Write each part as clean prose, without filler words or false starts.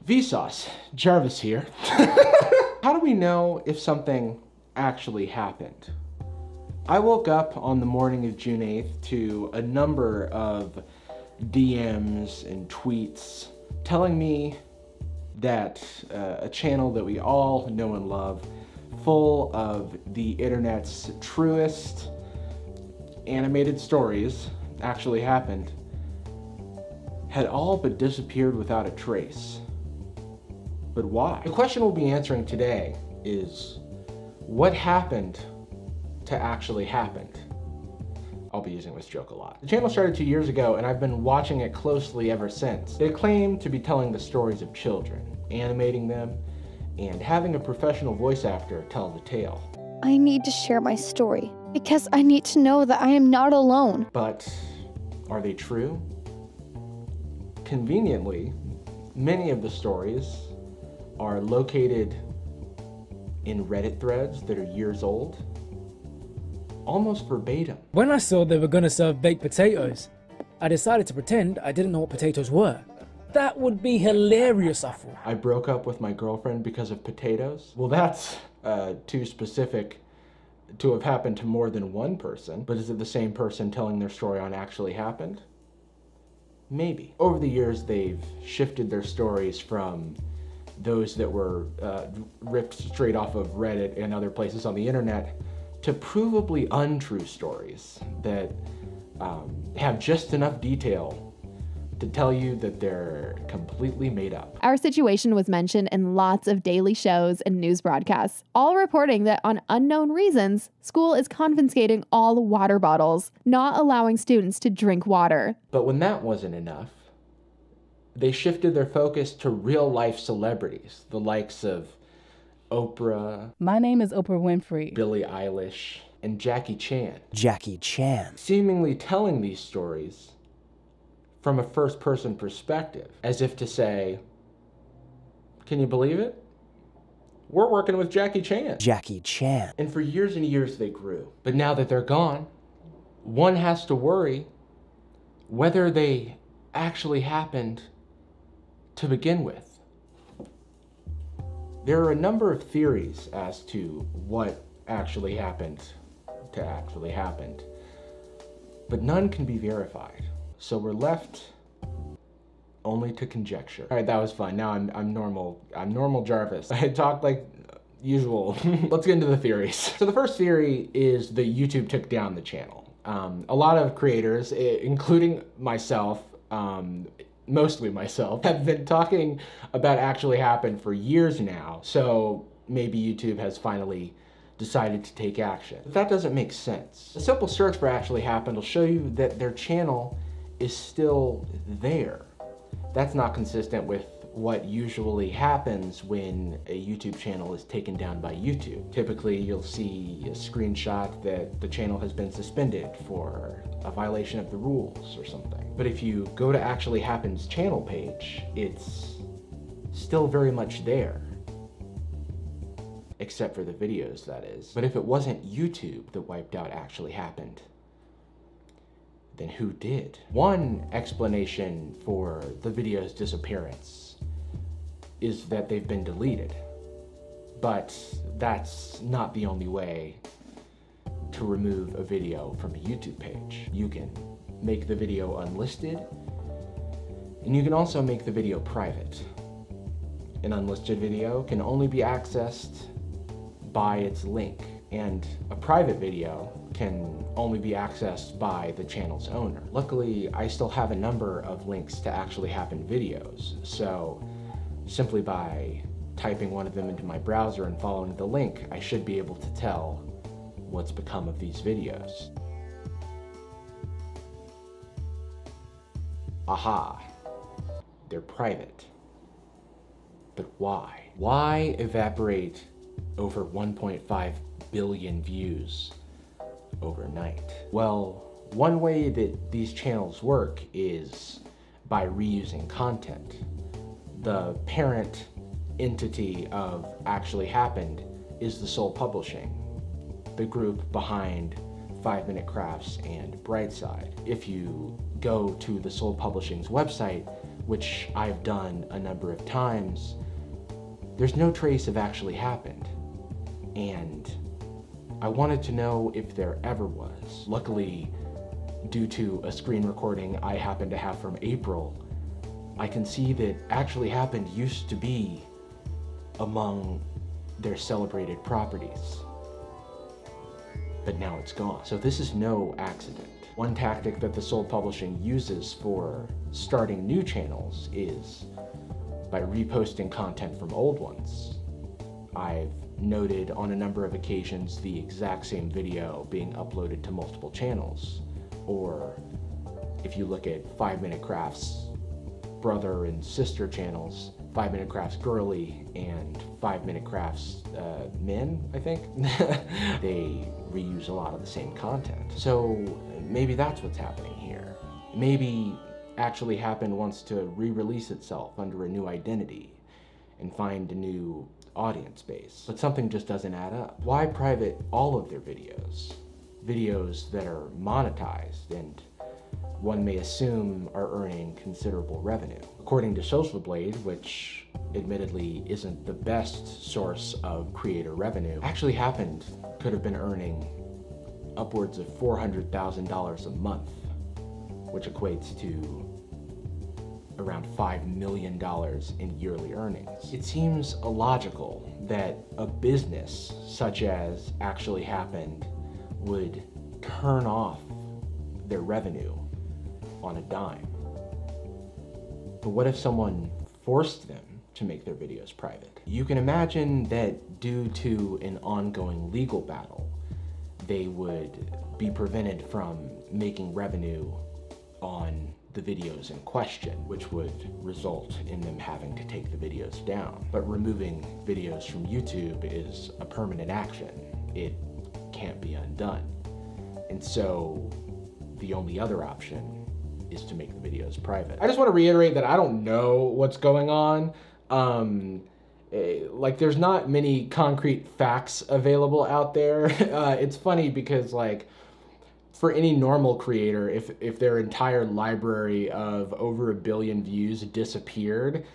Vsauce, Jarvis here. How do we know if something actually happened? I woke up on the morning of June 8th to a number of DMs and tweets telling me that a channel that we all know and love, full of the internet's truest animated stories, actually happened, had all but disappeared without a trace. But why? The question we'll be answering today is, what happened to actually happened? I'll be using this joke a lot. The channel started 2 years ago and I've been watching it closely ever since. They claim to be telling the stories of children, animating them, and having a professional voice actor tell the tale. I need to share my story because I need to know that I am not alone. But are they true? Conveniently, many of the stories are located in Reddit threads that are years old, almost verbatim. When I saw they were gonna serve baked potatoes, I decided to pretend I didn't know what potatoes were. That would be hilarious, I thought. I broke up with my girlfriend because of potatoes. Well, that's too specific to have happened to more than one person, but is it the same person telling their story on actually happened? Maybe. Over the years, they've shifted their stories from those that were ripped straight off of Reddit and other places on the internet to provably untrue stories that have just enough detail to tell you that they're completely made up. Our situation was mentioned in lots of daily shows and news broadcasts, all reporting that on unknown reasons, school is confiscating all water bottles, not allowing students to drink water. But when that wasn't enough, they shifted their focus to real-life celebrities, the likes of Oprah. My name is Oprah Winfrey. Billie Eilish, and Jackie Chan. Jackie Chan. Seemingly telling these stories from a first-person perspective, as if to say, can you believe it? We're working with Jackie Chan. Jackie Chan. And for years and years they grew. But now that they're gone, one has to worry whether they actually happened to begin with. There are a number of theories as to what actually happened to actually happened, but none can be verified. So we're left only to conjecture. All right, that was fun. Now I'm normal Jarvis. I talked like usual. Let's get into the theories. So the first theory is that YouTube took down the channel. A lot of creators, including myself, mostly myself, have been talking about actually happened for years now. So maybe YouTube has finally decided to take action. But that doesn't make sense. A simple search for actually happened will show you that their channel is still there. That's not consistent with what usually happens when a YouTube channel is taken down by YouTube. Typically, you'll see a screenshot that the channel has been suspended for a violation of the rules or something. But if you go to Actually Happened's channel page, it's still very much there. Except for the videos, that is. But if it wasn't YouTube that wiped out Actually Happened, then who did? One explanation for the video's disappearance is that they've been deleted. But that's not the only way to remove a video from a YouTube page. You can make the video unlisted, and you can also make the video private. An unlisted video can only be accessed by its link, and a private video can only be accessed by the channel's owner. Luckily, I still have a number of links to Actually Happened videos, so simply by typing one of them into my browser and following the link, I should be able to tell what's become of these videos. Aha, they're private. But why? Why evaporate over 1.5 billion views overnight? Well, one way that these channels work is by reusing content. The parent entity of Actually Happened is the Soul Publishing, the group behind 5 Minute Crafts and Brightside. If you go to the Soul Publishing's website, which I've done a number of times, there's no trace of Actually Happened. And I wanted to know if there ever was. Luckily, due to a screen recording I happen to have from April, I can see that Actually Happened used to be among their celebrated properties. But now it's gone. So this is no accident. One tactic that the Soul Publishing uses for starting new channels is by reposting content from old ones. I've noted on a number of occasions the exact same video being uploaded to multiple channels. Or if you look at 5 Minute Crafts brother and sister channels, 5 Minute Crafts Girly and 5 Minute Crafts Men, I think, they reuse a lot of the same content. So maybe that's what's happening here. Maybe Actually Happened wants to re-release itself under a new identity and find a new audience base. But something just doesn't add up. Why private all of their videos? Videos that are monetized and one may assume are earning considerable revenue. According to Social Blade, which admittedly isn't the best source of creator revenue, Actually Happened could have been earning upwards of $400,000 a month, which equates to around $5 million in yearly earnings. It seems illogical that a business such as Actually Happened would turn off their revenue on a dime. But what if someone forced them to make their videos private? You can imagine that due to an ongoing legal battle, they would be prevented from making revenue on the videos in question, which would result in them having to take the videos down. But removing videos from YouTube is a permanent action. It can't be undone. And so the only other option is to make the videos private. I just want to reiterate that I don't know what's going on. Like, there's not many concrete facts available out there. It's funny because, like, for any normal creator, if their entire library of over 1 billion views disappeared,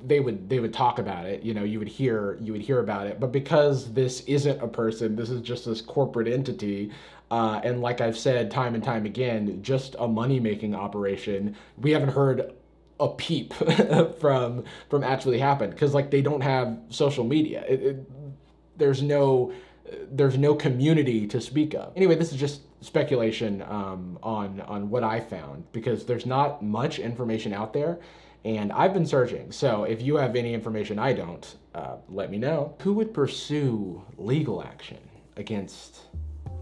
they would talk about it. You know, you would hear about it. But because this isn't a person, this is just this corporate entity, and like I've said time and time again, just a money-making operation, we haven't heard a peep from Actually Happened, because, like, they don't have social media. There's no community to speak of. Anyway, this is just speculation on what I found, because there's not much information out there, and I've been searching. So if you have any information I don't, let me know. Who would pursue legal action against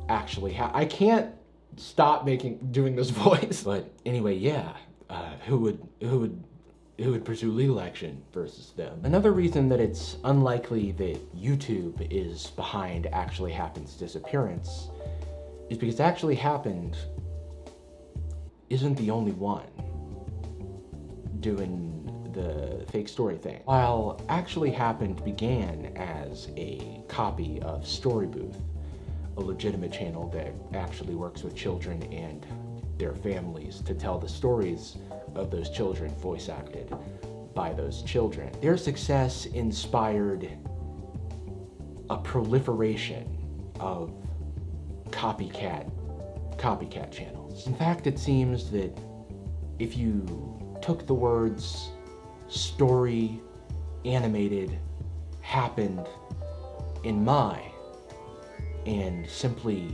Actually Happened? I can't stop doing this voice. But anyway, yeah, who would pursue legal action versus them? Another reason that it's unlikely that YouTube is behind Actually Happened's disappearance is because Actually Happened isn't the only one doing the fake story thing. While Actually Happened began as a copy of Story Booth, a legitimate channel that actually works with children and their families to tell the stories of those children voice acted by those children, their success inspired a proliferation of copycat channels. In fact, it seems that if you took the words story, animated, happened, in my, and simply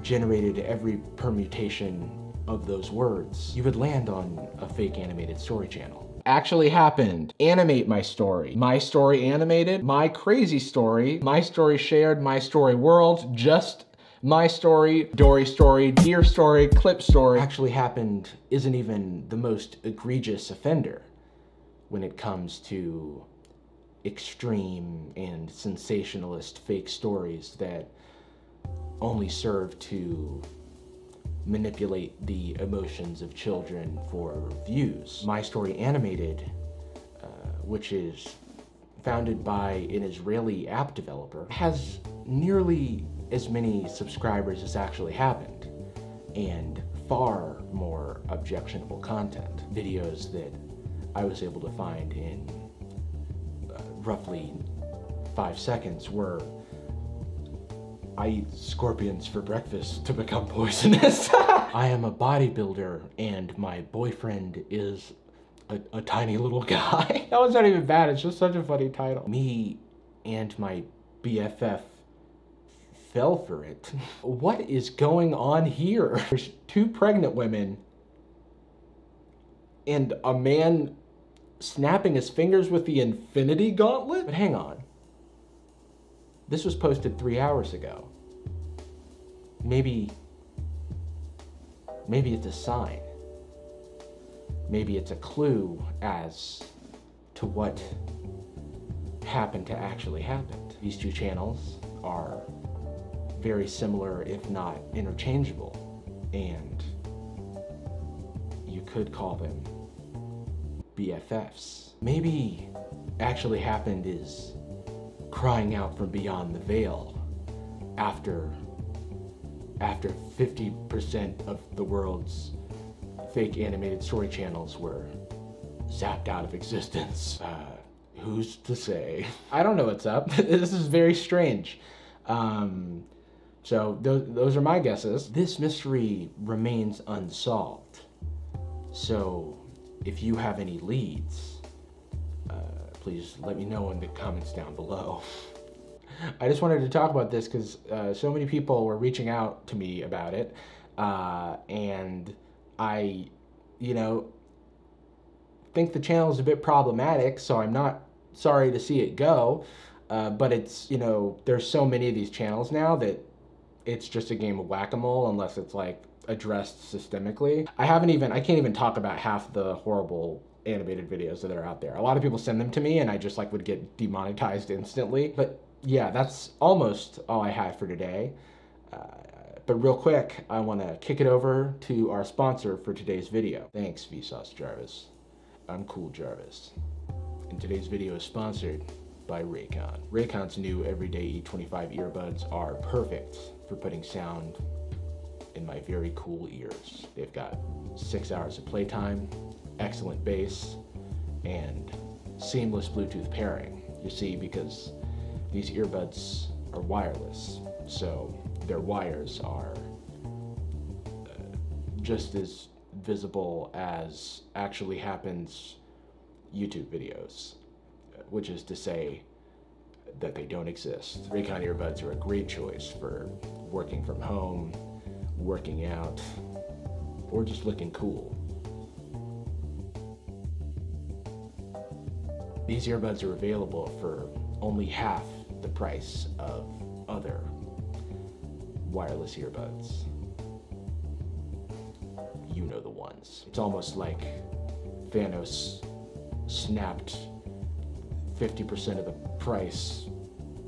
generated every permutation of those words, you would land on a fake animated story channel. Actually Happened, animate my story animated, my crazy story, my story shared, my story world, just my story, Dory story, dear story, clip story. Actually Happened isn't even the most egregious offender when it comes to extreme and sensationalist fake stories that only serve to manipulate the emotions of children for views. My Story Animated, which is founded by an Israeli app developer, has nearly as many subscribers as Actually Happened, and far more objectionable content. Videos that I was able to find in roughly 5 seconds were, I eat scorpions for breakfast to become poisonous. I am a bodybuilder and my boyfriend is a tiny little guy. That was not even bad, it's just such a funny title. Me and my BFF fell for it. What is going on here? There's 2 pregnant women and a man snapping his fingers with the infinity gauntlet? But hang on. This was posted 3 hours ago. Maybe it's a sign. Maybe it's a clue as to what happened to actually happened. These 2 channels are very similar, if not interchangeable, and you could call them BFFs. Maybe actually happened is crying out from beyond the veil after 50% of the world's fake animated story channels were zapped out of existence. Who's to say? I don't know what's up. This is very strange. So those are my guesses. This mystery remains unsolved. So if you have any leads, please let me know in the comments down below. I just wanted to talk about this because so many people were reaching out to me about it, and I, think the channel is a bit problematic, so I'm not sorry to see it go, but it's, there's so many of these channels now that it's just a game of whack-a-mole unless it's like addressed systemically. I can't even talk about half the horrible animated videos that are out there. A lot of people send them to me and I just would get demonetized instantly. But yeah, that's almost all I have for today. But real quick, I want to kick it over to our sponsor for today's video. Thanks, Vsauce Jarvis. I'm Cool Jarvis. And today's video is sponsored by Raycon. Raycon's new everyday E25 earbuds are perfect for putting sound in my very cool ears. They've got 6 hours of playtime, excellent bass, and seamless Bluetooth pairing. You see, because these earbuds are wireless, so their wires are just as visible as actually happens YouTube videos, which is to say that they don't exist. Raycon earbuds are a great choice for working from home, working out, or just looking cool. These earbuds are available for only half the price of other wireless earbuds. You know the ones. It's almost like Thanos snapped 50% of the price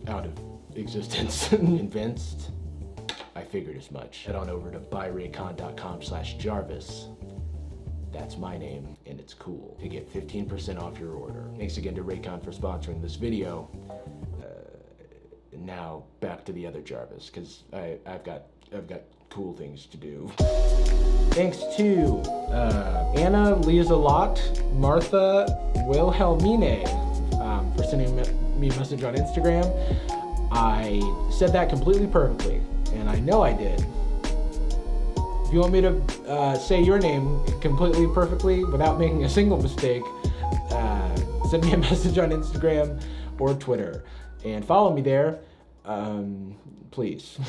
out of existence. Convinced? I figured as much. Head on over to buyraycon.com/Jarvis. That's my name, and it's cool, to get 15% off your order. Thanks again to Raycon for sponsoring this video. Now back to the other Jarvis, because I've got cool things to do. Thanks to Anna Liazalot, Martha Wilhelmine, for sending me a message on Instagram. I said that completely perfectly, and I know I did. If you want me to say your name completely perfectly without making a single mistake, send me a message on Instagram or Twitter, and follow me there, please.